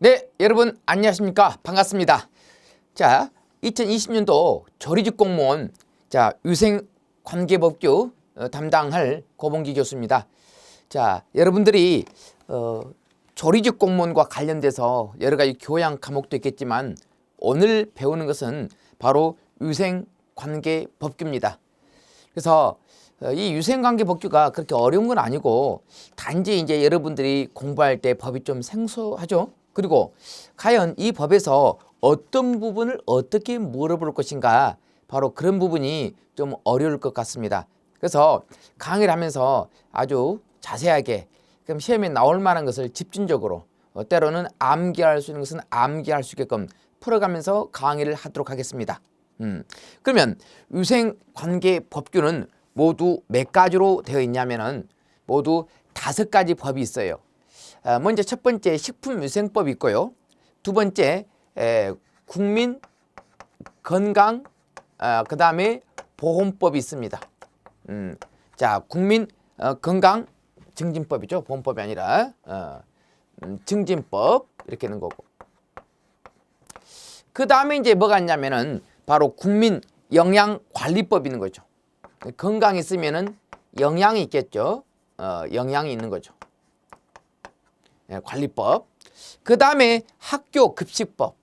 네, 여러분 안녕하십니까? 반갑습니다. 자, 2020년도 조리직 공무원 위생관계법규 담당할 고봉기 교수입니다. 자, 여러분들이 조리직 공무원과 관련돼서 여러 가지 교양 과목도 있겠지만 오늘 배우는 것은 바로 위생관계법규입니다. 그래서 이 위생관계법규가 그렇게 어려운 건 아니고 단지 이제 여러분들이 공부할 때 법이 좀 생소하죠. 그리고 과연 이 법에서 어떤 부분을 어떻게 물어볼 것인가, 바로 그런 부분이 좀 어려울 것 같습니다. 그래서 강의를 하면서 아주 자세하게 그럼 시험에 나올 만한 것을 집중적으로, 때로는 암기할 수 있는 것은 암기할 수 있게끔 풀어가면서 강의를 하도록 하겠습니다. 그러면 위생관계법규는 모두 몇 가지로 되어 있냐면은 모두 5가지 법이 있어요. 먼저 첫 번째 식품위생법이 있고요. 두 번째 국민건강, 그 다음에 보건법이 있습니다. 자, 국민건강증진법이죠. 보건법이 아니라 증진법 이렇게 있는 거고. 그 다음에 이제 뭐가 있냐면은 바로 국민영양관리법이 있는 거죠. 건강이 있으면은 영양이 있겠죠. 영양이 있는 거죠. 관리법. 그 다음에 학교급식법.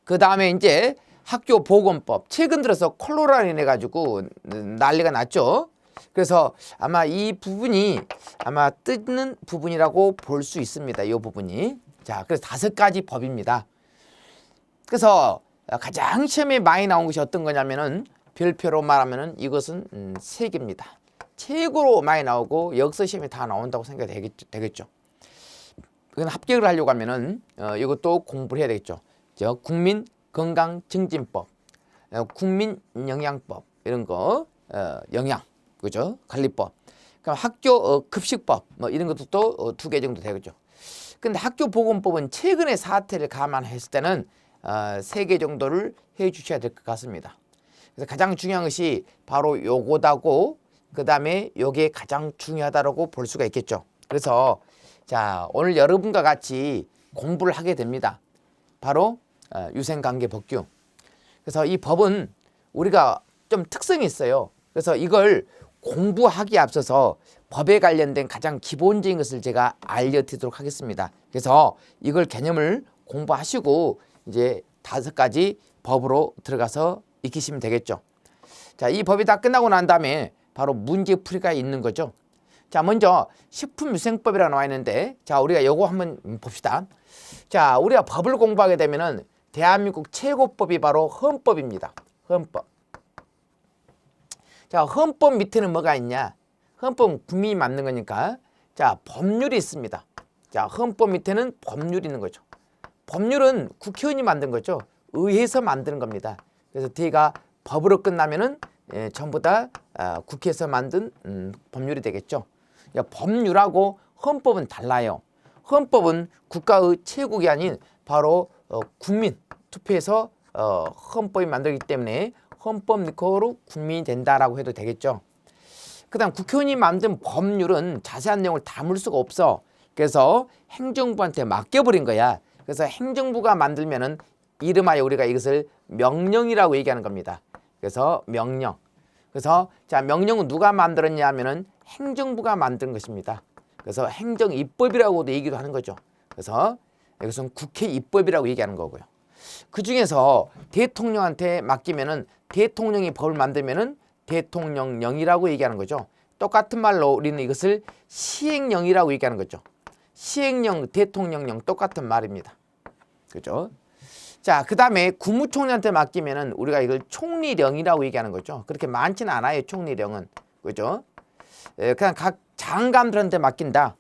그 다음에 이제 학교보건법. 최근 들어서 콜로라로 인해 가지고 난리가 났죠. 그래서 아마 이 부분이 아마 뜨는 부분이라고 볼 수 있습니다. 이 부분이. 자, 그래서 5가지 법입니다. 그래서 가장 시험에 많이 나온 것이 어떤 거냐면은 별표로 말하면은 이것은 세계입니다. 최고로 많이 나오고 역서 시험에 다 나온다고 생각이 되겠죠. 그건 합격을 하려고 하면은 이것도 공부를 해야 되겠죠. 국민건강증진법, 국민영양법 이런 거, 영양, 그죠? 관리법. 그럼 학교 급식법 뭐 이런 것도 또 2개 정도 되겠죠. 근데 학교보건법은 최근의 사태를 감안했을 때는 3개 정도를 해 주셔야 될 것 같습니다. 그래서 가장 중요한 것이 바로 요거다고, 그 다음에 요게 가장 중요하다고 볼 수가 있겠죠. 그래서 자, 오늘 여러분과 같이 공부를 하게 됩니다. 바로 위생관계법규. 그래서 이 법은 우리가 좀 특성이 있어요. 그래서 이걸 공부하기에 앞서서 법에 관련된 가장 기본적인 것을 제가 알려드리도록 하겠습니다. 그래서 이걸 개념을 공부하시고 이제 5가지 법으로 들어가서 익히시면 되겠죠. 자, 이 법이 다 끝나고 난 다음에 바로 문제풀이가 있는 거죠. 자, 먼저 식품위생법이라고 나와 있는데, 자, 우리가 요거 한번 봅시다. 자, 우리가 법을 공부하게 되면은 대한민국 최고법이 바로 헌법입니다. 헌법. 자, 헌법 밑에는 뭐가 있냐? 헌법은 국민이 만든 거니까. 자, 법률이 있습니다. 자, 헌법 밑에는 법률이 있는 거죠. 법률은 국회의원이 만든 거죠. 의회에서 만드는 겁니다. 그래서 뒤가 법으로 끝나면은 전부 다 국회에서 만든 법률이 되겠죠. 법률하고 헌법은 달라요. 헌법은 국가의 최고기 아닌 바로 국민 투표해서 헌법이 만들기 때문에 헌법 넣고로 국민이 된다라고 해도 되겠죠. 그다음 국회의원이 만든 법률은 자세한 내용을 담을 수가 없어. 그래서 행정부한테 맡겨버린 거야. 그래서 행정부가 만들면은 이름하여 우리가 이것을 명령이라고 얘기하는 겁니다. 그래서 명령. 그래서 자, 명령은 누가 만들었냐 하면은 행정부가 만든 것입니다. 그래서 행정입법이라고도 얘기도 하는 거죠. 그래서 이것은 국회 입법이라고 얘기하는 거고요. 그 중에서 대통령한테 맡기면은 대통령이 법을 만들면은 대통령령이라고 얘기하는 거죠. 똑같은 말로 우리는 이것을 시행령이라고 얘기하는 거죠. 시행령, 대통령령 똑같은 말입니다. 그죠? 자, 그 다음에 국무총리한테 맡기면은 우리가 이걸 총리령이라고 얘기하는 거죠. 그렇게 많지는 않아요, 총리령은. 그죠? 그냥 각 장관들한테 맡긴다.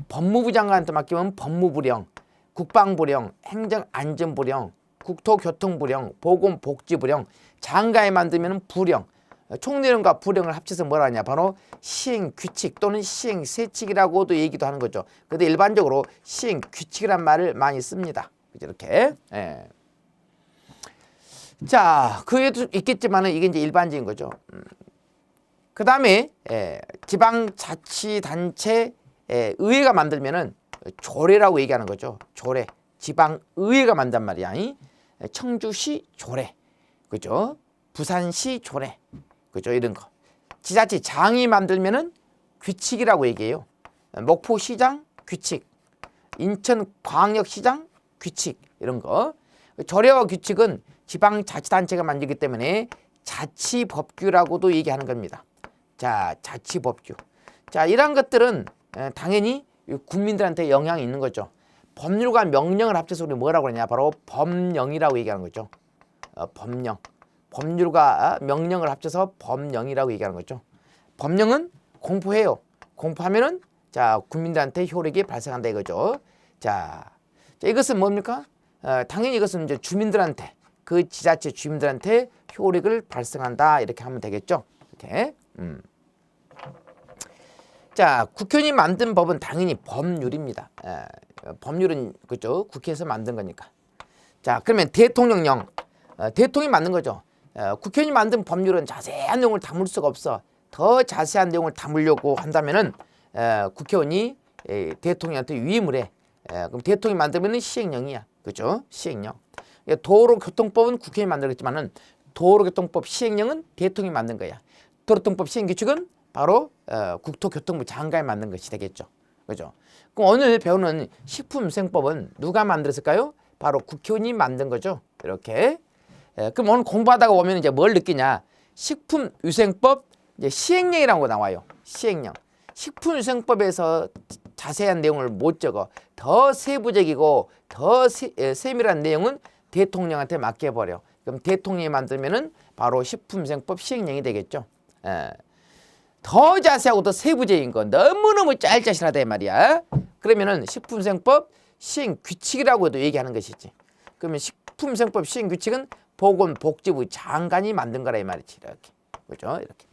법무부 장관한테 맡기면 법무부령, 국방부령, 행정안전부령, 국토교통부령, 보건복지부령, 장관이 만들면 부령. 총리령과 부령을 합쳐서 뭐라 하냐? 바로 시행규칙 또는 시행세칙이라고도 얘기도 하는 거죠. 그런데 일반적으로 시행규칙이란 말을 많이 씁니다. 이렇게. 예. 자, 그 외에도 있겠지만 이게 이제 일반적인 거죠. 그 다음에 지방자치단체 의회가 만들면은 조례라고 얘기하는 거죠. 조례. 지방의회가 만단 말이야. 청주시 조례. 그죠? 부산시 조례. 그죠? 이런 거. 지자체장이 만들면은 규칙이라고 얘기해요. 목포시장 규칙, 인천광역시장 규칙 이런 거. 조례와 규칙은 지방자치단체가 만들기 때문에 자치법규라고도 얘기하는 겁니다. 자, 자치법규. 자, 이러한 것들은 당연히 국민들한테 영향이 있는 거죠. 법률과 명령을 합쳐서 우리 뭐라고 그러냐? 바로 법령이라고 얘기하는 거죠. 법령. 법률과 명령을 합쳐서 법령이라고 얘기하는 거죠. 법령은 공포해요. 공포하면은 자, 국민들한테 효력이 발생한다 이거죠. 자, 이것은 뭡니까? 당연히 이것은 이제 주민들한테, 그 지자체 주민들한테 효력을 발생한다 이렇게 하면 되겠죠. 이렇게. 자, 국회의원이 만든 법은 당연히 법률입니다. 법률은 그죠? 국회에서 만든 거니까. 자, 그러면 대통령령, 대통령이 만든 거죠. 국회의원이 만든 법률은 자세한 내용을 담을 수가 없어. 더 자세한 내용을 담으려고 한다면은 국회의원이 대통령한테 위임을 해. 그럼 대통령이 만들면은 시행령이야. 그죠? 시행령. 도로교통법은 국회의원이 만들었지만은 도로교통법 시행령은 대통령이 만든 거야. 도로교통법 시행규칙은 바로 국토교통부 장관이 만든 것이 되겠죠. 그죠? 그럼 오늘 배우는 식품위생법은 누가 만들었을까요? 바로 국회의원이 만든 거죠. 이렇게. 그럼 오늘 공부하다가 보면 이제 뭘 느끼냐? 식품위생법 이제 시행령이라는 거 나와요. 시행령. 식품위생법에서 자세한 내용을 못 적어. 더 세부적이고 더 세밀한 내용은 대통령한테 맡겨버려. 그럼 대통령이 만들면은 바로 식품위생법 시행령이 되겠죠. 더 자세하고 더 세부적인 거 너무너무 짤짤하다 이 말이야. 그러면은 식품위생법 시행규칙이라고도 얘기하는 것이지. 그러면 식품위생법 시행규칙은 보건복지부 장관이 만든 거라 이 말이지. 이렇게. 그죠? 이렇게.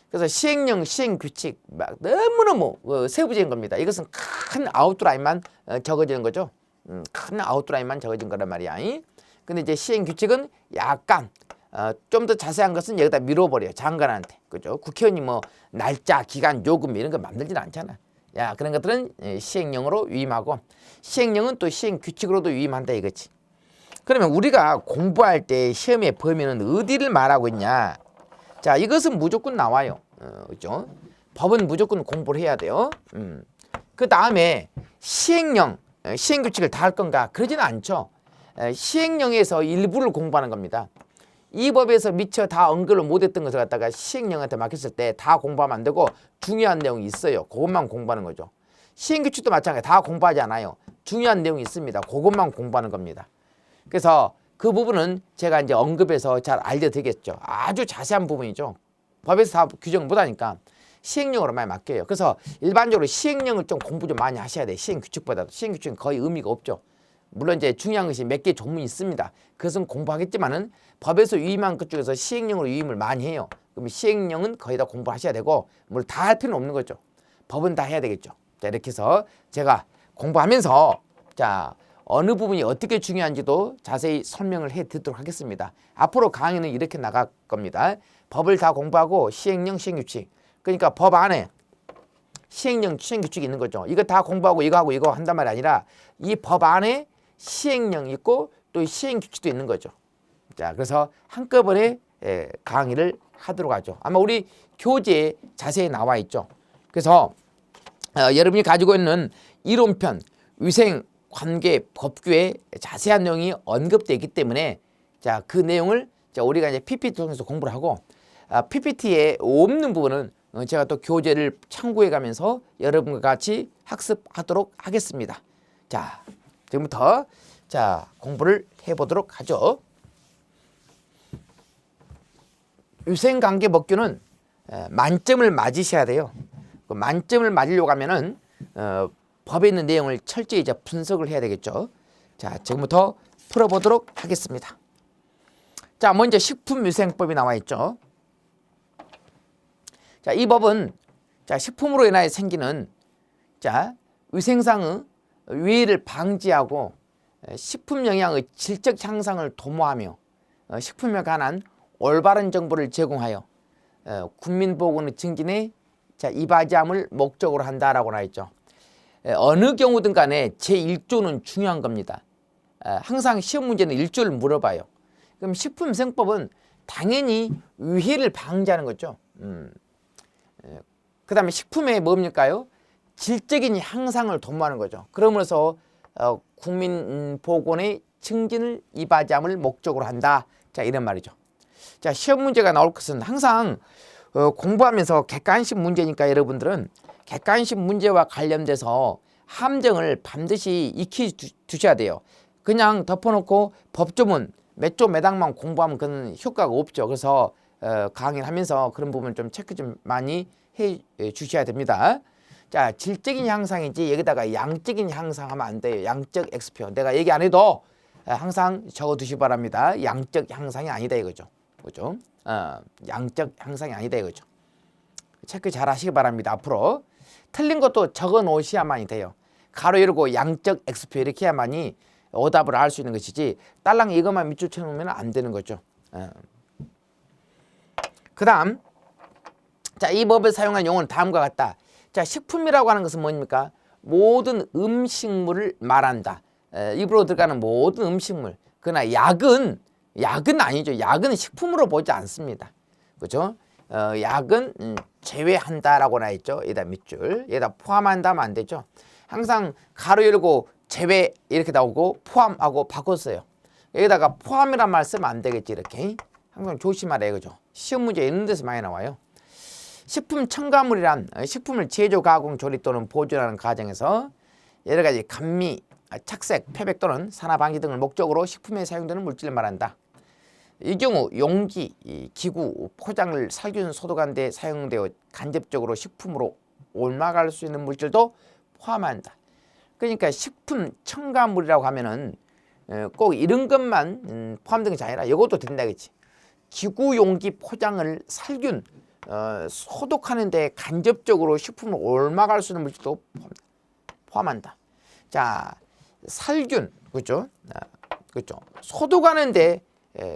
그래서 시행령, 시행규칙 막 너무너무 세부적인 겁니다. 이것은 큰 아웃라인만 적어지는 거죠. 큰 아웃라인만 적어진 거란 말이야. 근데 이제 시행규칙은 약간 좀 더 자세한 것은 여기다 밀어버려요. 장관한테. 그죠? 국회의원이 뭐 날짜, 기간, 요금 이런 거 만들지는 않잖아. 야, 그런 것들은 시행령으로 위임하고 시행령은 또 시행규칙으로도 위임한다 이거지. 그러면 우리가 공부할 때 시험의 범위는 어디를 말하고 있냐? 자, 이것은 무조건 나와요. 그죠? 법은 무조건 공부를 해야 돼요. 그 다음에 시행령, 시행규칙을 다 할 건가? 그러지는 않죠. 시행령에서 일부를 공부하는 겁니다. 이 법에서 미처 다 언급을 못했던 것을 갖다가 시행령한테 맡겼을 때 다 공부하면 안 되고 중요한 내용이 있어요. 그것만 공부하는 거죠. 시행규칙도 마찬가지로 다 공부하지 않아요. 중요한 내용이 있습니다. 그것만 공부하는 겁니다. 그래서 그 부분은 제가 이제 언급해서 잘 알려드리겠죠. 아주 자세한 부분이죠. 법에서 다 규정을 못하니까 시행령으로만 맡겨요. 그래서 일반적으로 시행령을 좀 공부 좀 많이 하셔야 돼요. 시행규칙보다도. 시행규칙은 거의 의미가 없죠. 물론 이제 중요한 것이 몇 개 조문이 있습니다. 그것은 공부하겠지만은 법에서 위임한 것 중에서 시행령으로 위임을 많이 해요. 그럼 시행령은 거의 다 공부하셔야 되고 물론 다 할 필요는 없는 거죠. 법은 다 해야 되겠죠. 자, 이렇게 해서 제가 공부하면서 자, 어느 부분이 어떻게 중요한지도 자세히 설명을 해 드리도록 하겠습니다. 앞으로 강의는 이렇게 나갈 겁니다. 법을 다 공부하고 시행령, 시행규칙. 그러니까 법 안에 시행령, 시행규칙이 있는 거죠. 이거 다 공부하고 이거 하고 이거 한단 말이 아니라 이 법 안에 시행령이 있고 또 시행규칙도 있는 거죠. 자, 그래서 한꺼번에 강의를 하도록 하죠. 아마 우리 교재에 자세히 나와 있죠. 그래서 여러분이 가지고 있는 이론편, 위생관계 법규에 자세한 내용이 언급되어 있기 때문에 자, 그 내용을 자, 우리가 이제 PPT 통해서 공부를 하고 PPT에 없는 부분은 제가 또 교재를 참고해 가면서 여러분과 같이 학습하도록 하겠습니다. 자, 지금부터 자, 공부를 해보도록 하죠. 위생관계 법규는 만점을 맞으셔야 돼요. 그 만점을 맞으려고 하면은 법에 있는 내용을 철저히 이제 분석을 해야 되겠죠. 자, 지금부터 풀어보도록 하겠습니다. 자, 먼저 식품위생법이 나와 있죠. 자, 이 법은 자, 식품으로 인하여 생기는 자, 위생상의 위해를 방지하고 식품 영양의 질적 향상을 도모하며 식품에 관한 올바른 정보를 제공하여 국민 보건의 증진에 자, 이바지함을 목적으로 한다라고 나와 있죠. 어느 경우든 간에 제1조는 중요한 겁니다. 항상 시험 문제는 1조를 물어봐요. 그럼 식품생법은 당연히 위해를 방지하는 거죠. 그 다음에 식품에 뭡니까요? 질적인 향상을 도모하는 거죠. 그러면서 국민 보건의 증진을 이바지함을 목적으로 한다. 자, 이런 말이죠. 자, 시험 문제가 나올 것은 항상 공부하면서 객관식 문제니까 여러분들은 객관식 문제와 관련돼서 함정을 반드시 익히 두셔야 돼요. 그냥 덮어놓고 법조문 몇 조 몇 항만 공부하면 그건 효과가 없죠. 그래서 강의를 하면서 그런 부분 좀 체크 좀 많이 해 주셔야 됩니다. 자, 질적인 향상이지 여기다가 양적인 향상하면 안 돼요. 양적 X표. 내가 얘기 안 해도 항상 적어 두시기 바랍니다. 양적 향상이 아니다 이거죠. 그죠? 양적 향상이 아니다 이거죠. 체크 잘 하시기 바랍니다. 앞으로 틀린 것도 적어 놓으셔야만이 돼요. 가로 열고 양적 X표 이렇게 해야만이 오답을 알 수 있는 것이지 딸랑 이것만 밑줄 쳐놓으면 안 되는 거죠. 그 다음, 자, 이 법을 사용한 용어는 다음과 같다. 자, 식품이라고 하는 것은 뭡니까? 모든 음식물을 말한다. 입으로 들어가는 모든 음식물. 그러나 약은 아니죠. 약은 식품으로 보지 않습니다. 그렇죠? 약은 제외한다라고 나 있죠. 여기다 밑줄. 여기다 포함한다면 안 되죠. 항상 가로 열고 제외 이렇게 나오고 포함하고 바꿨어요. 여기다가 포함이란 말 쓰면 안 되겠지. 이렇게 항상 조심하래요. 그죠? 시험 문제 이런 데서 많이 나와요. 식품 첨가물이란 식품을 제조, 가공, 조리 또는 보존하는 과정에서 여러 가지 감미, 착색, 표백 또는 산화 방지 등을 목적으로 식품에 사용되는 물질을 말한다. 이 경우 용기, 기구, 포장을 살균, 소독하는 데 사용되어 간접적으로 식품으로 옮아갈 수 있는 물질도 포함한다. 그러니까 식품 첨가물이라고 하면은 꼭 이런 것만 포함된 게 아니라 이것도 된다겠지. 기구, 용기, 포장을 살균, 소독하는 데 간접적으로 식품을 옮아갈 수 있는 물질도 포함한다. 자, 살균, 그렇죠? 그렇죠. 소독하는 데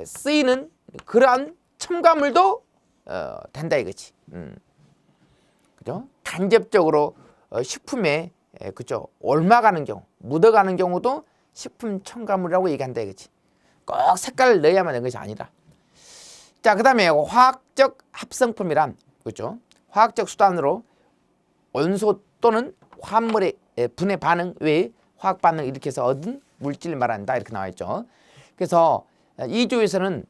쓰이는 그러한 첨가물도 된다 이거지. 그죠? 간접적으로 식품에 그죠? 옮아가는 경우, 묻어가는 경우도 식품 첨가물이라고 얘기한다 이거지. 꼭 색깔을 넣어야만 되는 것이 아니라. 자, 그 다음에 화학적 합성품이란, 그죠? 화학적 수단으로 원소 또는 화합물의 분해 반응 외에 화학 반응을 일으켜서 얻은 물질을 말한다 이렇게 나와 있죠. 그래서 2조에서는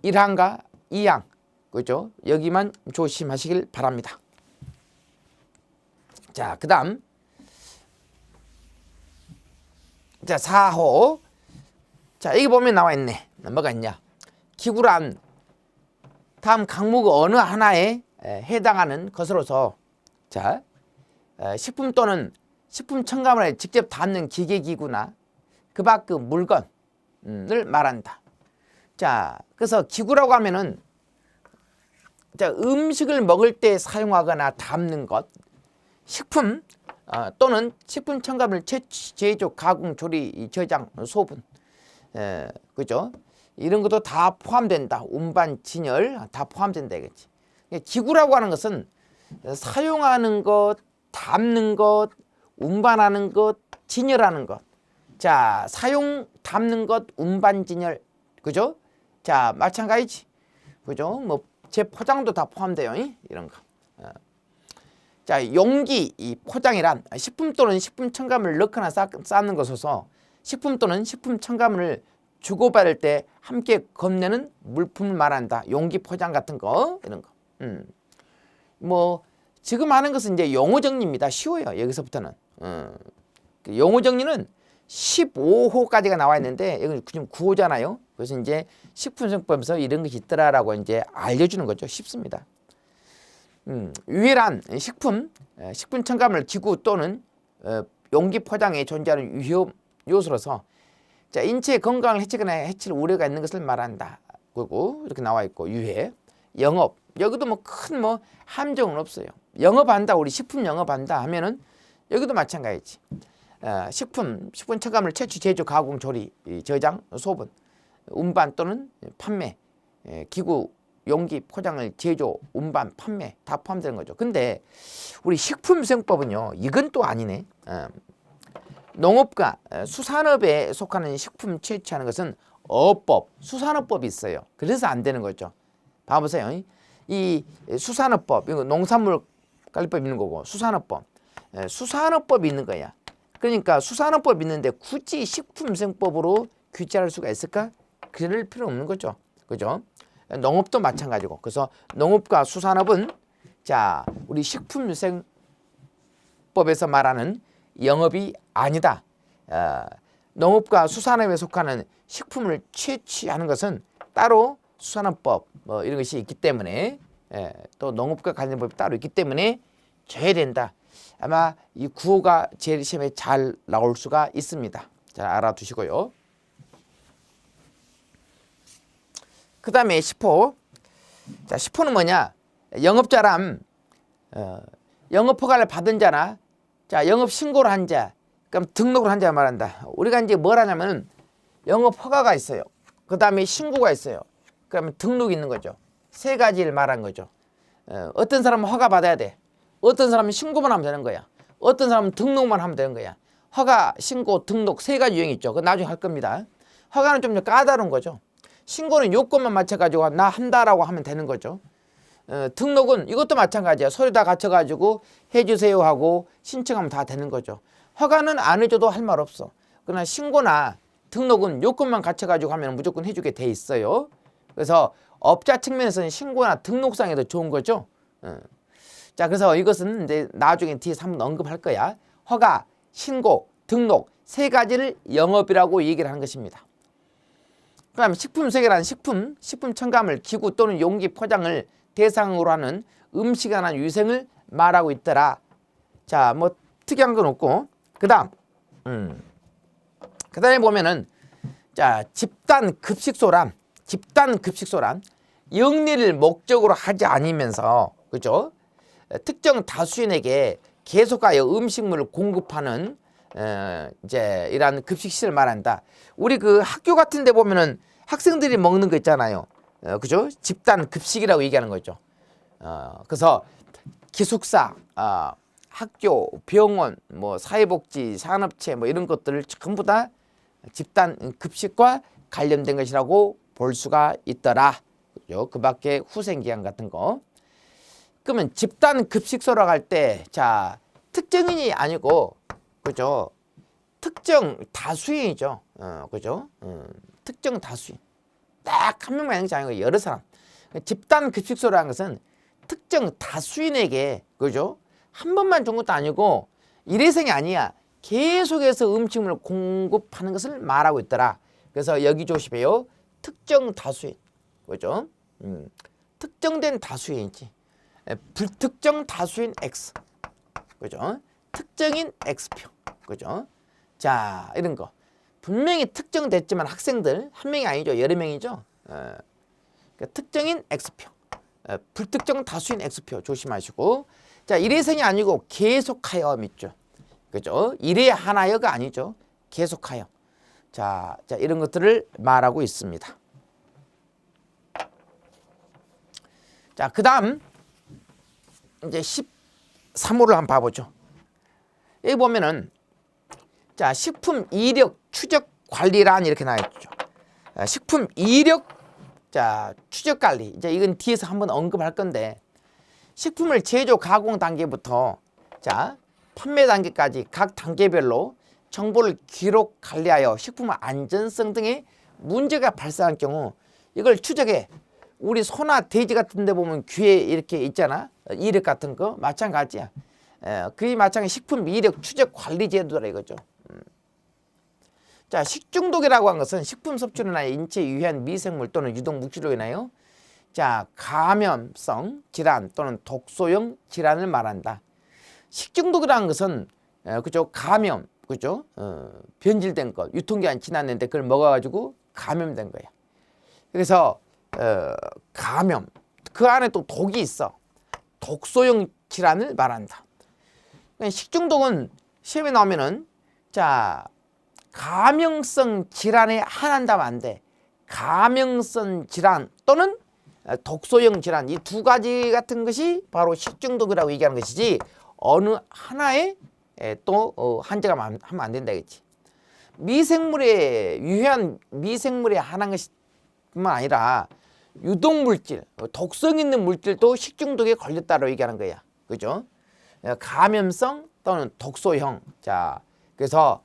1항과 2항, 그죠? 여기만 조심하시길 바랍니다. 자, 그 다음, 자, 4호. 자, 여기 보면 나와 있네. 뭐가 있냐? 기구란 다음 항목 어느 하나에 해당하는 것으로서, 자, 식품 또는 식품 첨가물에 직접 닿는 기계기구나 그 밖의 물건을 말한다. 자, 그래서 기구라고 하면은, 자, 음식을 먹을 때 사용하거나 담는 것, 식품 또는 식품 첨가물 채취, 제조, 가공, 조리, 저장, 소분, 그죠? 이런 것도 다 포함된다. 운반, 진열 다 포함된다 이거지. 기구라고 하는 것은 사용하는 것, 담는 것, 운반하는 것, 진열하는 것. 자, 사용, 담는 것, 운반, 진열, 그죠? 자, 마찬가지지, 그죠? 뭐 재포장도 다 포함돼요, 이런 거. 자, 용기, 이 포장이란 식품 또는 식품 첨가물을 넣거나 쌓는 것으로서 식품 또는 식품 첨가물을 주고받을 때 함께 건네는 물품을 말한다. 용기, 포장 같은 거, 이런 거. 뭐 지금 하는 것은 이제 용어 정리입니다. 쉬워요. 여기서부터는. 용어 정리는 15호까지가 나와 있는데 여기 지금 9호잖아요. 그래서 이제 식품생법에서 이런 것이 있더라라고 이제 알려주는 거죠. 쉽습니다. 유해란 식품 첨가물, 기구 또는 용기, 포장에 존재하는 위험 요소로서, 자, 인체 건강을 해치거나 해칠 우려가 있는 것을 말한다. 그리고 이렇게 나와 있고, 유해, 영업, 여기도 뭐 큰 뭐 함정은 없어요. 영업한다, 우리 식품 영업한다 하면은 여기도 마찬가지지. 식품 첨가물 채취, 제조, 가공, 조리, 저장, 소분, 운반 또는 판매, 기구 용기, 포장을, 제조, 운반, 판매 다 포함되는 거죠. 근데 우리 식품위생법은요, 이건 또 아니네. 농업과 수산업에 속하는 식품 채취하는 것은 어법, 수산업법이 있어요. 그래서 안 되는 거죠. 봐보세요. 이 수산업법, 이거 농산물관리법 있는 거고, 수산업법이 있는 거야. 그러니까 수산업법 있는데 굳이 식품위생법으로 규제할 수가 있을까? 그럴 필요 없는 거죠. 그죠? 농업도 마찬가지고. 그래서 농업과 수산업은 자, 우리 식품위생법에서 말하는 영업이 아니다. 농업과 수산업에 속하는 식품을 채취하는 것은 따로 수산업법 뭐 이런 것이 있기 때문에 또 농업과 관련 법이 따로 있기 때문에 져야 된다. 아마 이 구호가 제일 시험에 잘 나올 수가 있습니다. 잘 알아두시고요. 그 다음에 10호. 자, 10호는 뭐냐? 영업자람, 영업 허가를 받은 자나, 자, 영업 신고를 한 자, 그럼 등록을 한 자 말한다. 우리가 이제 뭘 하냐면 영업 허가가 있어요. 그 다음에 신고가 있어요. 그러면 등록이 있는 거죠. 세 가지를 말한 거죠. 어떤 사람은 허가 받아야 돼. 어떤 사람은 신고만 하면 되는 거야. 어떤 사람은 등록만 하면 되는 거야. 허가, 신고, 등록 세 가지 유형이 있죠. 그건 나중에 할 겁니다. 허가는 좀 까다로운 거죠. 신고는 요건만 맞춰가지고 나 한다라고 하면 되는 거죠. 등록은 이것도 마찬가지야. 서류 다 갖춰가지고 해주세요 하고 신청하면 다 되는 거죠. 허가는 안 해줘도 할 말 없어. 그러나 신고나 등록은 요건만 갖춰가지고 하면 무조건 해주게 돼 있어요. 그래서 업자 측면에서는 신고나 등록상이 더 좋은 거죠. 자, 그래서 이것은 이제 나중에 뒤에서 한번 언급할 거야. 허가, 신고, 등록 세 가지를 영업이라고 얘기를 하는 것입니다. 그다음에 식품세계라는 식품 첨가물, 기구 또는 용기 포장을 대상으로 하는 음식에 관한 위생을 말하고 있더라. 자, 뭐 특이한 건 없고, 그다음에 보면은 자, 집단 급식소란 영리를 목적으로 하지 않으면서, 그죠? 특정 다수인에게 계속하여 음식물을 공급하는 이제 이러한 급식실을 말한다. 우리 그 학교 같은 데 보면은 학생들이 먹는 거 있잖아요. 그죠? 집단 급식이라고 얘기하는 거죠. 그래서 기숙사, 학교, 병원, 뭐 사회복지, 산업체 뭐 이런 것들을 전부 다 집단 급식과 관련된 것이라고 볼 수가 있더라. 그죠? 그 밖에 후생기한 같은 거. 그러면 집단 급식소라고 할 때, 자, 특정인이 아니고, 그죠? 특정 다수인이죠. 그죠? 특정 다수인. 딱 한 명만 있는 게 아니고 여러 사람. 집단 급식소라는 것은 특정 다수인에게, 그죠? 한 번만 준 것도 아니고 일회성이 아니야. 계속해서 음식물을 공급하는 것을 말하고 있더라. 그래서 여기 조심해요. 특정 다수인. 그죠? 특정된 다수인이지. 불특정 다수인 X. 그죠? 특정인 X표. 그죠? 자, 이런 거. 분명히 특정됐지만 학생들 한 명이 아니죠. 여러 명이죠. 그러니까 특정인 X표. 불특정 다수인 X표 조심하시고. 자, 일회성이 아니고 계속하여 있죠. 그죠? 일회 하나여가 아니죠. 계속하여. 자, 이런 것들을 말하고 있습니다. 자, 그 다음 이제 13호를 한번 봐보죠. 여기 보면은 자, 식품 이력 추적 관리란 이렇게 나와있죠. 식품 이력 자, 추적 관리. 이제 이건 뒤에서 한번 언급할 건데 식품을 제조 가공 단계부터 자, 판매 단계까지 각 단계별로 정보를 기록 관리하여 식품의 안전성 등의 문제가 발생할 경우 이걸 추적해. 우리 소나 돼지 같은 데 보면 귀에 이렇게 있잖아. 이력 같은 거 마찬가지야. 그에 마찬가지 식품 이력 추적 관리 제도라 이거죠. 자, 식중독이라고 한 것은 식품 섭취로 인하여 인체에 유해한 미생물 또는 유독 물질로 인하여 자, 감염성 질환 또는 독소형 질환을 말한다. 식중독이라는 것은 그죠? 감염, 그죠? 변질된 것, 유통기한 지났는데 그걸 먹어가지고 감염된 거야. 그래서 감염, 그 안에 또 독이 있어. 독소형 질환을 말한다. 식중독은 시험에 나오면은 자, 감염성 질환에 한한다면 안 돼. 감염성 질환 또는 독소형 질환 이 두 가지 같은 것이 바로 식중독이라고 얘기하는 것이지 어느 하나에 또 한제가 하면 안 된다 겠지. 미생물에 유해한 미생물에 한한 것뿐만 아니라 유독물질, 독성 있는 물질도 식중독에 걸렸다고 얘기하는 거야. 그죠? 감염성 또는 독소형. 자, 그래서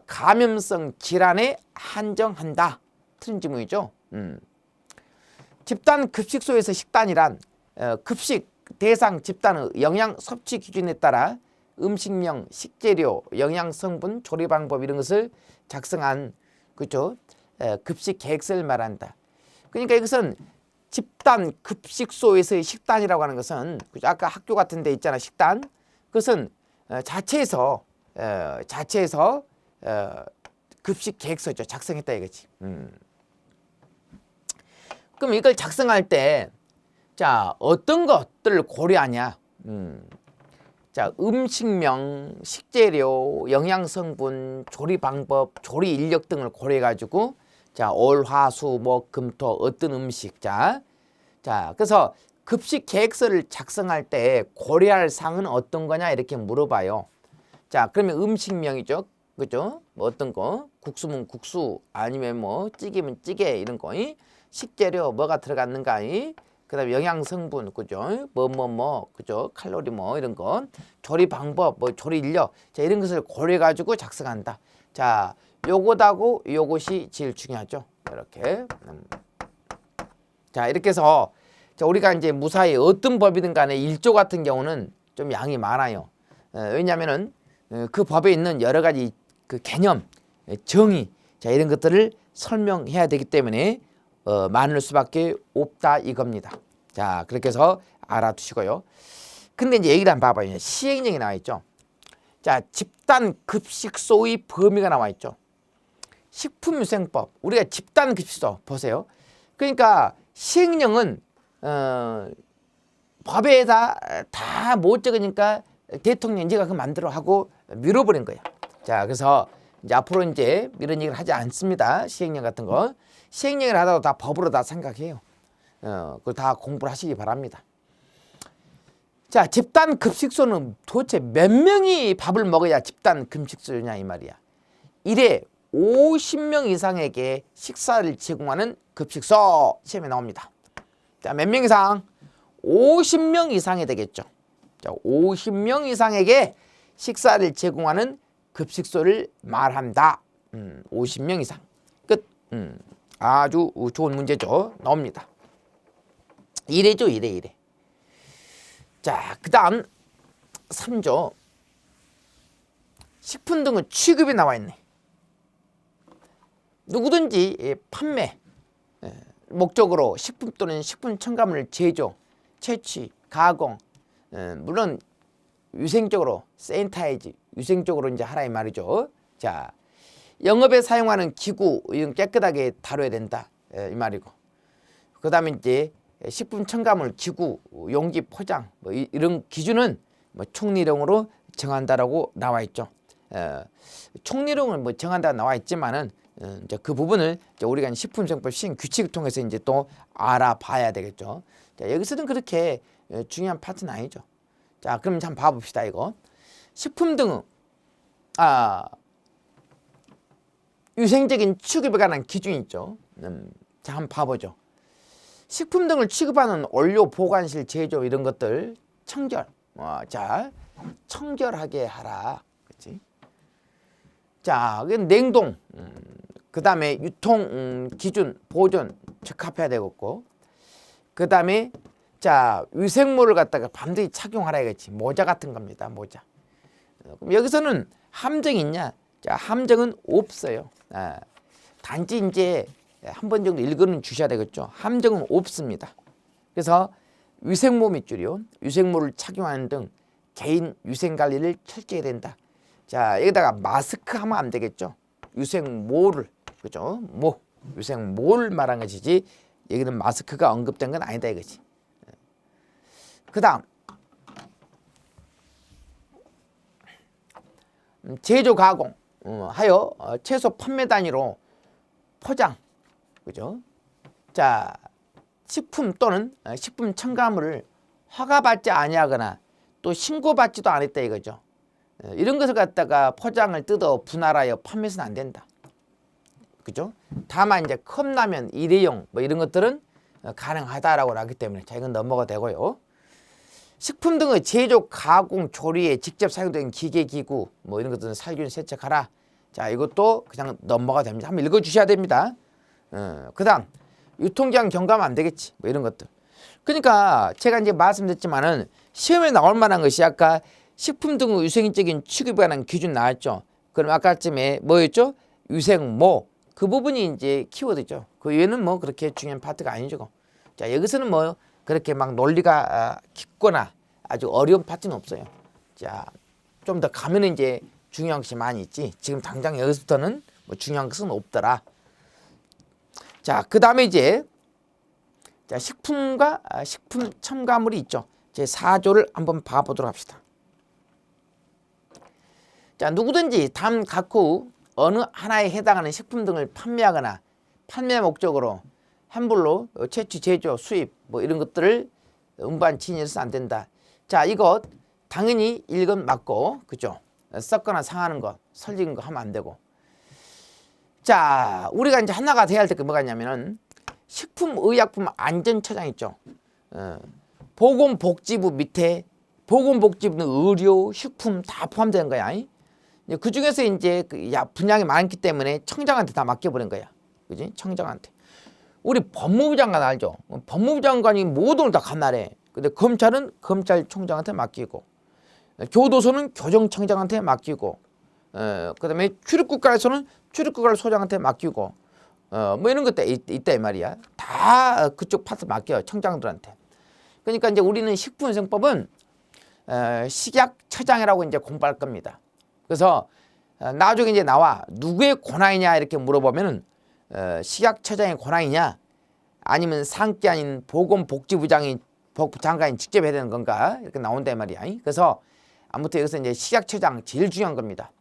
감염성 질환에 한정한다. 틀린 지문이죠. 집단 급식소에서 식단이란 급식 대상 집단의 영양 섭취 기준에 따라 음식명, 식재료, 영양 성분, 조리 방법 이런 것을 작성한 그죠? 급식 계획서를 말한다. 그러니까 이것은 집단 급식소에서의 식단이라고 하는 것은 그죠? 아까 학교 같은 데 있잖아 식단. 그것은 자체에서 급식 계획서죠. 작성했다 이거지. 그럼 이걸 작성할 때 자 어떤 것들을 고려하냐? 자 음식명, 식재료, 영양성분, 조리 방법, 조리 인력 등을 고려해 가지고 자 올, 화, 수, 목, 금, 토 어떤 음식 자 그래서 급식 계획서를 작성할 때 고려할 사항은 어떤 거냐 이렇게 물어봐요. 자 그러면 음식명이죠. 그죠? 뭐 어떤 거 국수면 국수 아니면 뭐 찌개면 찌개 이런 거 식재료 뭐가 들어갔는가 그다음에 영양 성분 그죠? 뭐 그죠? 칼로리 뭐 이런 거 조리 방법 뭐 조리 인력 자 이런 것을 고려해 가지고 작성한다. 자 요것하고 요것이 제일 중요하죠. 이렇게 자 이렇게 해서 자, 우리가 이제 무사히 어떤 법이든 간에 1조 같은 경우는 좀 양이 많아요. 왜냐하면은 그 법에 있는 여러 가지 그 개념, 정의 자 이런 것들을 설명해야 되기 때문에 많을 수밖에 없다 이겁니다. 자 그렇게 해서 알아두시고요. 근데 이제 얘기를 한번 봐봐요. 시행령이 나와 있죠. 자 집단 급식소의 범위가 나와 있죠. 식품위생법 우리가 집단 급식소 보세요. 그러니까 시행령은 법에다 다 못 적으니까 대통령이 제가 그거 만들어 하고 밀어버린 거야. 자 그래서 이제 앞으로 이제 이런 얘기를 하지 않습니다. 시행령 같은 거 시행령을 하다가 다 법으로 다 생각해요. 그걸 다 공부를 하시기 바랍니다. 자 집단 급식소는 도대체 몇 명이 밥을 먹어야 집단 급식소냐 이 말이야. 일에 50명 이상에게 식사를 제공하는 급식소 시험에 나옵니다. 자, 몇 명 이상? 50명 이상이 되겠죠. 자, 50명 이상에게 식사를 제공하는 급식소를 말한다. 50명 이상. 끝. 아주 좋은 문제죠. 나옵니다. 이래죠, 이래. 자, 그 다음 3조. 식품 등의 취급이 나와 있네. 누구든지 판매 목적으로 식품 또는 식품 첨가물 제조, 채취, 가공 물론 위생적으로 세니타이즈 위생적으로 이제 하라 이 말이죠. 자 영업에 사용하는 기구 이건 깨끗하게 다뤄야 된다 이 말이고 그다음에 이제 식품 첨가물 기구 용기 포장 뭐 이런 기준은 뭐 총리령으로 정한다라고 나와 있죠. 총리령을 뭐 정한다 나와 있지만은 이제 그 부분을 이제 우리가 식품정법 시행 규칙을 통해서 이제 또 알아봐야 되겠죠. 자, 여기서는 그렇게 중요한 파트는 아니죠. 자, 그럼 한번 봐봅시다 이거. 식품 등의 위생적인 취급에 관한 기준이 있죠. 자, 한번 봐보죠. 식품 등을 취급하는 원료, 보관실, 제조 이런 것들 청결. 자, 청결하게 하라. 그렇지? 자, 냉동. 그 다음에 유통 기준 보존 적합해야 되겠고 그 다음에 자 위생모를 갖다가 반드시 착용하라 이거지. 모자 같은 겁니다. 모자. 그럼 여기서는 함정이 있냐? 자 함정은 없어요. 단지 이제 한 번 정도 읽어는 주셔야 되겠죠. 함정은 없습니다. 그래서 위생모 밑줄이요. 위생모를 착용하는 등 개인 위생관리를 철저히 해야 된다. 자 여기다가 마스크 하면 안 되겠죠. 위생모를 그죠? 위생모를 말한 것이지 여기는 마스크가 언급된 건 아니다 이거지. 그 다음 제조 가공 하여 채소 판매 단위로 포장 그죠? 자 식품 또는 식품 첨가물을 허가받지 아니하거나 또 신고받지도 않았다 이거죠. 이런 것을 갖다가 포장을 뜯어 분할하여 판매해서는 안 된다. 그죠? 다만 이제 컵라면, 일회용 뭐 이런 것들은 가능하다라고 하기 때문에 자, 이건 넘어가 되고요. 식품 등의 제조, 가공, 조리에 직접 사용되는 기계, 기구 뭐 이런 것들은 살균 세척하라. 자, 이것도 그냥 넘어가 됩니다. 한번 읽어주셔야 됩니다. 그다음 유통기한 경과하면 안 되겠지. 뭐 이런 것들. 그러니까 제가 이제 말씀드렸지만은 시험에 나올 만한 것이 아까 식품 등의 위생적인 취급에 관한 기준 나왔죠. 그럼 아까쯤에 뭐였죠? 위생모. 그 부분이 이제 키워드죠. 그 외에는 뭐 그렇게 중요한 파트가 아니죠. 자, 여기서는 뭐 그렇게 막 논리가 깊거나 아주 어려운 파트는 없어요. 자, 좀 더 가면 이제 중요한 것이 많이 있지. 지금 당장 여기서부터는 뭐 중요한 것은 없더라. 자, 그 다음에 이제 자, 식품과 식품 첨가물이 있죠. 제 4조를 한번 봐보도록 합시다. 자, 누구든지 다음 각후 어느 하나에 해당하는 식품 등을 판매하거나 판매 목적으로 함부로 채취, 제조, 수입 뭐 이런 것들을 운반, 진열해서 안 된다. 자, 이것 당연히 1건 맞고, 그죠? 썩거나 상하는 거, 설익은 거 하면 안 되고. 자, 우리가 이제 하나가 돼야 할 때 뭐가 있냐면은 식품의약품안전처장 있죠. 보건복지부 밑에 보건복지부는 의료, 식품 다 포함되는 거야. 그 중에서 이제 분량이 많기 때문에 청장한테 다 맡겨버린 거야. 그지? 청장한테. 우리 법무부 장관 알죠? 법무부 장관이 모든 걸 다 관할해. 근데 검찰은 검찰총장한테 맡기고, 교도소는 교정청장한테 맡기고, 그다음에 출입국가에서는 출입국가 소장한테 맡기고, 뭐 이런 것들 있다 이 말이야. 다 그쪽 파트 맡겨 청장들한테. 그러니까 이제 우리는 식품위생법은 식약처장이라고 이제 공부할 겁니다. 그래서 나중에 이제 나와 누구의 권한이냐 이렇게 물어보면은 식약처장의 권한이냐 아니면 상기 아닌 보건복지부 장관이 직접 해야 되는 건가 이렇게 나온다 이 말이야. 그래서 아무튼 여기서 이제 식약처장 제일 중요한 겁니다.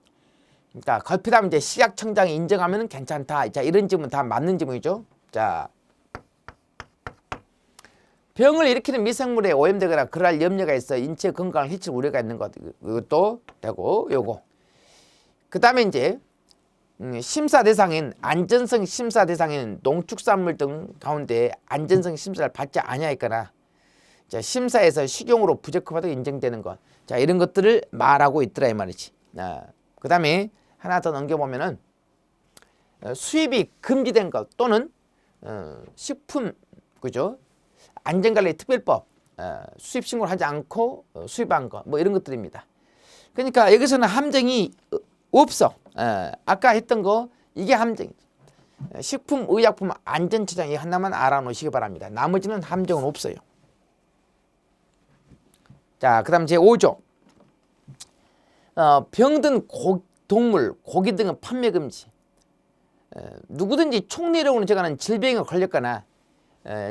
그러니까 걸핏하면 이제 식약청장이 인정하면 괜찮다. 자, 이런 질문 다 맞는 질문이죠. 자, 병을 일으키는 미생물에 오염되거나 그럴 염려가 있어 인체 건강을 해칠 우려가 있는 것 이것도 되고 요거. 그다음에 이제 심사 대상인 안전성 심사 대상인 농축산물 등 가운데 안전성 심사를 받지 아니하였거나 자, 심사에서 식용으로 부적합하다고 인정되는 것. 자, 이런 것들을 말하고 있더라 이 말이지. 그다음에 하나 더 넘겨보면은 수입이 금지된 것 또는 식품 그죠? 안전관리 특별법 수입 신고를 하지 않고 수입한 것 뭐 이런 것들입니다. 그러니까 여기서는 함정이 없어. 아까 했던 거 이게 함정이지. 식품의약품 안전처장 이 하나만 알아놓으시기 바랍니다. 나머지는 함정은 없어요. 자, 그 다음 제5조 병든 동물, 고기 등은 판매 금지. 누구든지 총내력으로 정하는 질병에 걸렸거나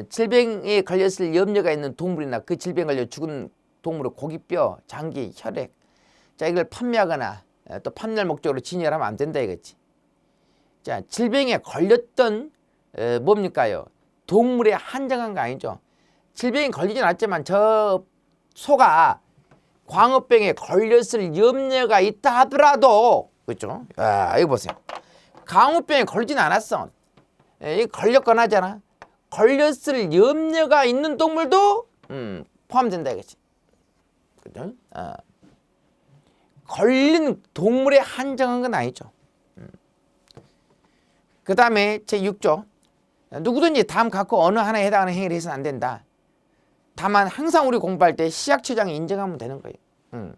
질병에 걸렸을 염려가 있는 동물이나 그 질병에 걸려 죽은 동물의 고기뼈, 장기, 혈액 자, 이걸 판매하거나 또 판매할 목적으로 진열하면 안 된다 이거지. 자, 질병에 걸렸던 뭡니까요? 동물에 한정한 거 아니죠. 질병이 걸리진 않았지만 저 소가 광우병에 걸렸을 염려가 있다 하더라도 그렇죠? 이거 보세요. 광우병에 걸리진 않았어. 이 걸렸거나 하잖아. 걸렸을 염려가 있는 동물도 포함된다 이거지. 그죠? 걸린 동물에 한정한 건 아니죠. 그 다음에 제6조 누구든지 다음 각호 어느 하나에 해당하는 행위를 해서는 안 된다. 다만 항상 우리 공부할 때 식약처장이 인정하면 되는 거예요.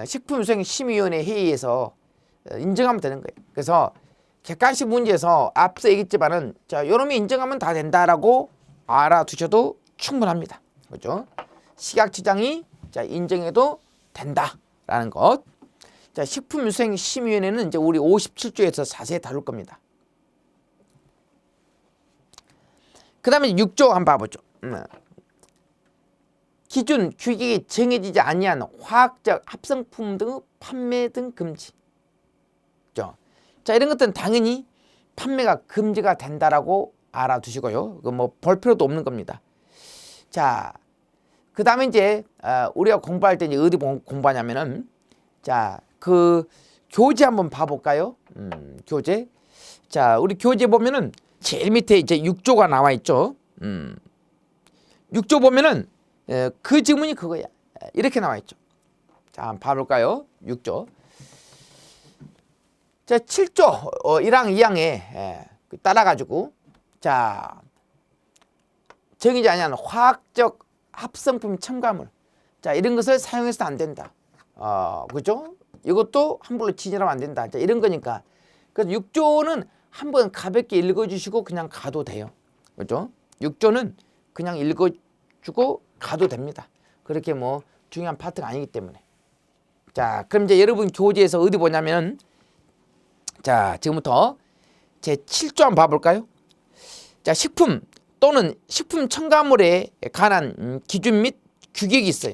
식품위생심의위원회 회의에서 인정하면 되는 거예요. 그래서 객관식 문제에서 앞서 얘기했지만은 자, 요놈이 인정하면 다 된다라고 알아두셔도 충분합니다. 그렇죠? 식약처장이 자, 인정해도 된다라는 것. 자, 식품위생심의위원회는 이제 우리 57조에서 자세히 다룰 겁니다. 그 다음에 6조 한번 봐보죠. 기준, 규격이 정해지지 아니한 화학적 합성품 등 판매 등 금지. 자, 이런 것들은 당연히 판매가 금지가 된다라고 알아두시고요. 그 뭐 볼 필요도 없는 겁니다. 자, 그 다음에 이제 우리가 공부할 때 이제 어디 공부하냐면은 자, 그 교재 한번 봐볼까요? 교재. 자, 우리 교재 보면은 제일 밑에 이제 6조가 나와 있죠. 6조 보면은 그 지문이 그거야. 이렇게 나와 있죠. 자, 한번 봐볼까요? 6조. 자, 7조 1항 2항에 따라가지고 자, 정의지 아니한 화학적 합성품 첨가물. 자, 이런 것을 사용해서는 안 된다. 그죠? 이것도 함부로 지정하면 안 된다. 자, 이런 거니까. 그래서 6조는 한번 가볍게 읽어주시고 그냥 가도 돼요. 그죠? 6조는 그냥 읽어주고 가도 됩니다. 그렇게 뭐 중요한 파트가 아니기 때문에. 자, 그럼 이제 여러분 교재에서 어디 보냐면 자, 지금부터 제 7조 한번 봐볼까요? 자, 식품 또는 식품 첨가물에 관한 기준 및 규격이 있어요.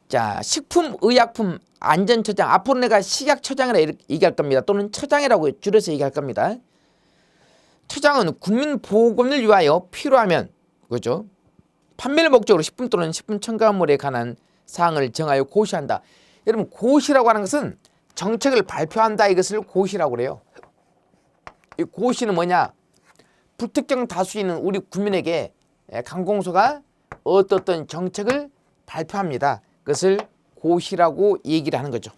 자, 식품의약품 안전처장, 앞으로 내가 식약처장이라 얘기할 겁니다. 또는 처장이라고 줄여서 얘기할 겁니다. 처장은 국민보건을 위하여 필요하면, 그죠? 판매를 목적으로 식품 또는 식품 첨가물에 관한 사항을 정하여 고시한다. 여러분, 고시라고 하는 것은 정책을 발표한다, 이것을 고시라고 그래요. 이 고시는 뭐냐? 불특정 다수있는 우리 국민에게 관공서가 어떤 정책을 발표합니다. 그것을 고시라고 얘기를 하는 거죠.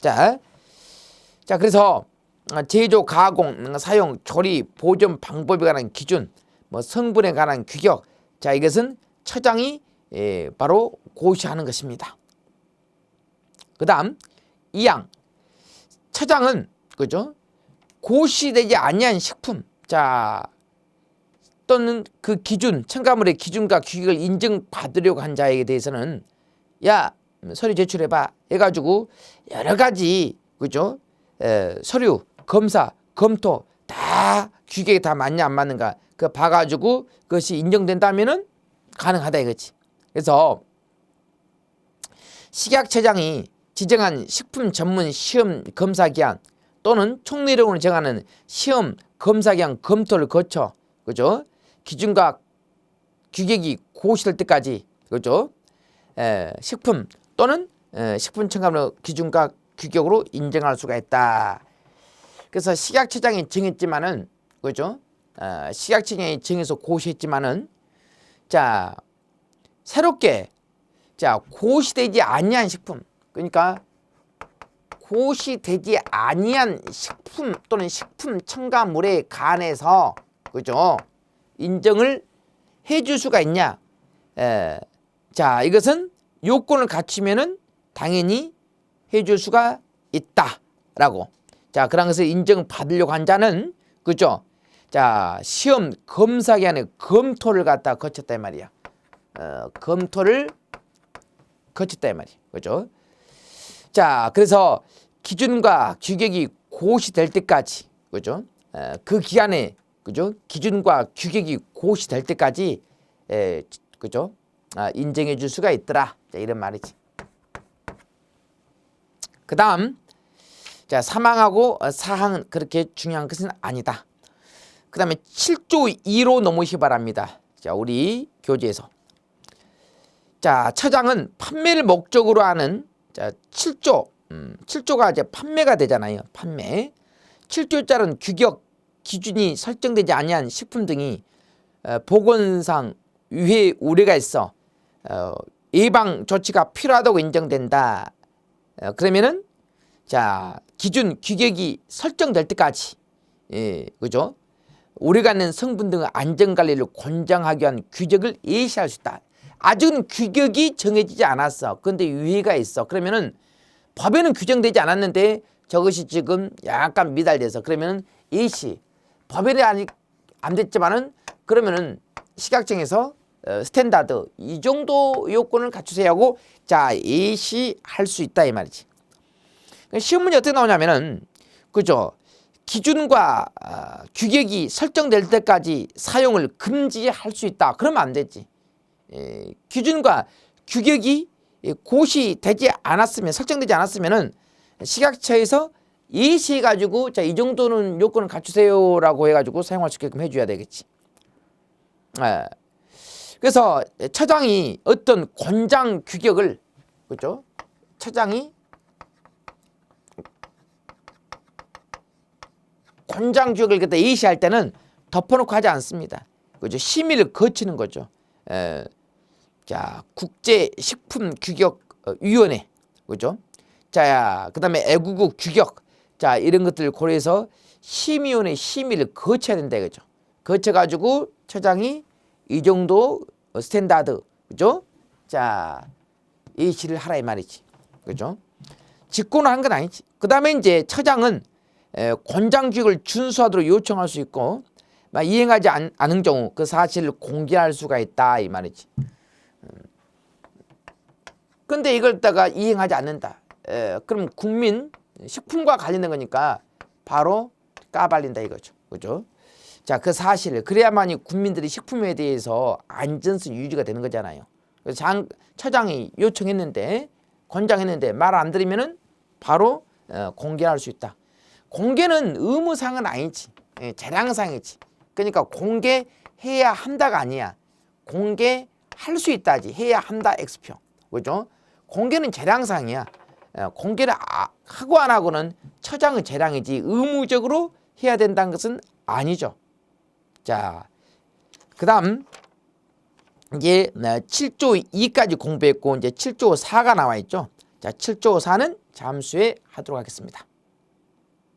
자, 그래서 제조, 가공, 사용, 조리, 보존 방법에 관한 기준, 뭐 성분에 관한 규격, 자, 이것은 처장이 바로 고시하는 것입니다. 그다음 2항 처장은 그죠? 고시되지 아니한 식품, 자, 또는 그 기준, 첨가물의 기준과 규격을 인정받으려고 한 자에 대해서는 야, 서류 제출해봐 해가지고 여러 가지 그죠? 서류 검사 검토 다 규격에 다 맞냐 안 맞는가 그 봐가지고 그것이 인정된다면은 가능하다 이거지. 그래서 식약처장이 지정한 식품 전문 시험 검사 기한 또는 총리령으로 정하는 시험 검사 기한 검토를 거쳐 그죠? 기준과 규격이 고시될 때까지 그죠? 식품 또는 식품 첨가물 기준과 규격으로 인정할 수가 있다. 그래서 식약처장이 정했지만은 그죠? 식약처장이 정해서 고시했지만은 자 새롭게 자 고시되지 아니한 식품 그러니까 고시되지 아니한 식품 또는 식품 첨가물에 관해서 그죠? 인정을 해줄 수가 있냐? 자 이것은 요건을 갖추면은 당연히 해줄 수가 있다라고. 자 그런 것을 인정받으려고 한 자는 그죠? 자 시험 검사 기간에 검토를 갖다 거쳤다 이 말이야. 검토를 거쳤다 이 말이야. 그죠? 자 그래서 기준과 규격이 고시될 때까지 그죠? 그 기간에 그죠? 기준과 규격이 고시될 때까지 그죠? 인정해 줄 수가 있더라. 자, 이런 말이지. 그 다음 자 3항하고 4항은 그렇게 중요한 것은 아니다. 그 다음에 7조 2로 넘으시 바랍니다. 자 우리 교재에서 자 처장은 판매를 목적으로 하는 자 7조가 이제 판매가 되잖아요. 판매 7조짜리는 규격 기준이 설정되지 아니한 식품 등이 보건상 위해 우려가 있어 예방 조치가 필요하다고 인정된다. 그러면은 자 기준 규격이 설정될 때까지 그죠? 우려가 있는 성분 등의 안전 관리를 권장하기 위한 규격을 예시할 수 있다. 아직은 규격이 정해지지 않았어. 그런데 유해가 있어. 그러면은 법에는 규정되지 않았는데 저것이 지금 약간 미달돼서 그러면은 예시 법에는 아직 안 됐지만은 그러면은 식약청에서 스탠다드 이 정도 요건을 갖추세요 하고 자 예시할 수 있다 이 말이지. 시험 문제 어떻게 나오냐면은 그죠? 기준과 규격이 설정될 때까지 사용을 금지할 수 있다. 그러면 안 되지. 기준과 규격이 고시되지 않았으면 설정되지 않았으면은 식약처에서 예시해가지고 자, 이 정도는 요건을 갖추세요라고 해가지고 사용할 수 있게끔 해줘야 되겠지. 예. 그래서 처장이 어떤 권장 규격을 그죠? 처장이 권장 규격을 그때 예시할 때는 덮어놓고 하지 않습니다. 그죠? 심의를 거치는 거죠. 자, 국제식품규격위원회, 그죠? 자, 그다음에 애국국 규격, 자 이런 것들을 고려해서 심의위원회 심의를 거쳐야 된다, 그죠? 거쳐가지고 처장이 이 정도 스탠다드, 그죠? 자, 예시를 하라 이 말이지, 그죠? 직권을 한 건 아니지. 그다음에 이제 처장은 권장 규격을 준수하도록 요청할 수 있고, 이행하지 않은 경우 그 사실을 공개할 수가 있다 이 말이지. 근데 이걸 다가 이행하지 않는다. 그럼 국민 식품과 관련된 거니까 바로 까발린다 이거죠. 그죠? 자, 그 사실 그래야만이 국민들이 식품에 대해서 안전성 유지가 되는 거잖아요. 그래서 처장이 요청했는데 권장했는데 말 안 들으면은 바로 공개할 수 있다. 공개는 의무상은 아니지. 재량상이지. 그러니까 공개해야 한다가 아니야. 공개할 수 있다지. 해야 한다 X표. 그죠? 공개는 재량상이야. 공개를 하고 안 하고는 처장의 재량이지 의무적으로 해야 된다는 것은 아니죠. 자, 그 다음 이제 7조 2까지 공부했고 이제 7조 4가 나와 있죠. 자, 7조 4는 잠시 후에 하도록 하겠습니다.